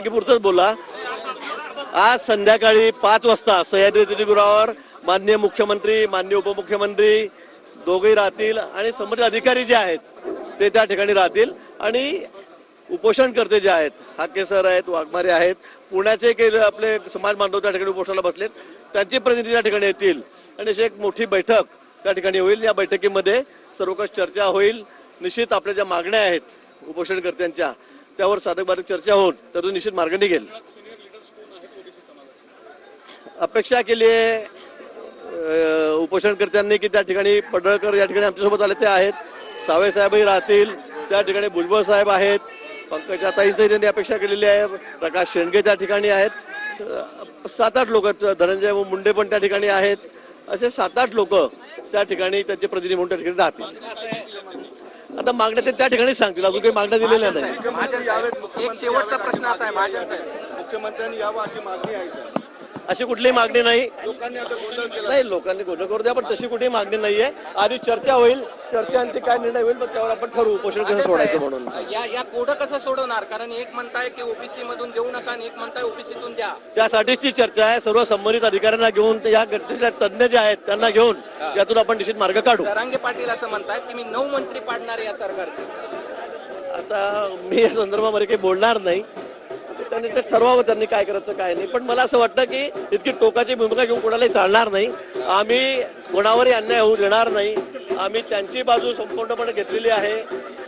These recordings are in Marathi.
पुरतच बोला. आज संध्याकाळी 5 वाजता सह्याद्री अतिथीगृहावर माननीय मुख्यमंत्री, माननीय उपमुख्यमंत्री दोघेही राहतील आणि संबंधित अधिकारी जे आहेत ते त्या ठिकाणी राहतील आणि उपोषणकर्ते जे आहेत, हाके सर आहेत, वाघमारे आहेत, पुण्याचे काही आपले समाज बांधव त्या ठिकाणी उपोषणाला बसलेत, त्यांचे प्रतिनिधी त्या ठिकाणी येतील आणि अशी एक मोठी बैठक त्या ठिकाणी होईल. या बैठकीमध्ये सर्व काही चर्चा होईल. निश्चित आपल्या ज्या मागण्या आहेत उपोषणकर्त्यांच्या त्यावर साधक बाधक चर्चा होऊन त्यातून निश्चित मार्ग निघेल. अपेक्षा केली आहे उपोषणकर्त्यांनी की त्या ठिकाणी पडळकर या ठिकाणी आमच्यासोबत आले ते आहेत, सावे साहेबही राहतील त्या ठिकाणी, भुजबळ साहेब आहेत, पंकजाताईंचंही त्यांनी अपेक्षा केलेली आहे, प्रकाश शेंडगे त्या ठिकाणी आहेत, 7-8 लोक, धनंजय मुंडे पण त्या ठिकाणी आहेत, असे 7-8 लोक त्या ठिकाणी त्यांचे प्रतिनिधी म्हणून त्या ठिकाणी राहतील. आता मागण्या ते त्या ठिकाणी सांगतील, अजून काही मागण्या दिलेल्या नाही. एक शेवटचा प्रश्न असा आहे, मुख्यमंत्र्यांनी यावं अशी मागणी आहे. अशी कुठलीही मागणी नाही. लोकांनी आता गोंधळ केला नाही, लोकांनी गोंधळ करू द्या, पण तशी कुठेही मागणी नाहीये. आधी चर्चा होईल, चर्चांती काय निर्णय होईल मग त्यावर आपण ठरवू उपोषण कसं सोडायचं म्हणून. या कोडं कसं सोडवणार? कारण एक म्हणताय की ओबीसी मधून देऊ नका आणि एक म्हणताय ओबीसीतून द्या. त्यासाठीच ती चर्चा आहे. सर्व संबंधित अधिकाऱ्यांना घेऊन, या घटनेतल्या तज्ञ जे आहेत त्यांना घेऊन यातून आपण निश्चित मार्ग काढू. जरांगे पाटील असं म्हणतायत की मी 9 मंत्री पाडणार या सरकारचे. आता मी या संदर्भामध्ये काही बोलणार नाही. त्यांनी ते ठरवावं त्यांनी काय करायचं काय नाही. पण मला असं वाटतं की इतकी टोकाची भूमिका घेऊन कोणालाही चालणार नाही. आम्ही कोणावरही अन्याय होऊ देणार नाही. आम्ही त्यांची बाजू संपूर्णपणे घेतलेली आहे,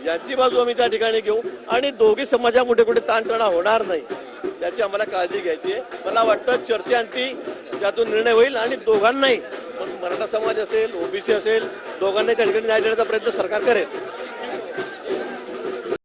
यांची बाजू आम्ही त्या ठिकाणी घेऊ आणि दोघी समाजामध्ये कुठे ताणतणाव होणार नाही याची आम्हाला काळजी घ्यायची आहे. मला वाटतं चर्चेअंती त्यातून निर्णय होईल आणि दोघांनाही, मग मराठा समाज असेल, ओबीसी असेल, दोघांनाही त्या ठिकाणी न्याय देण्याचा प्रयत्न सरकार करेल.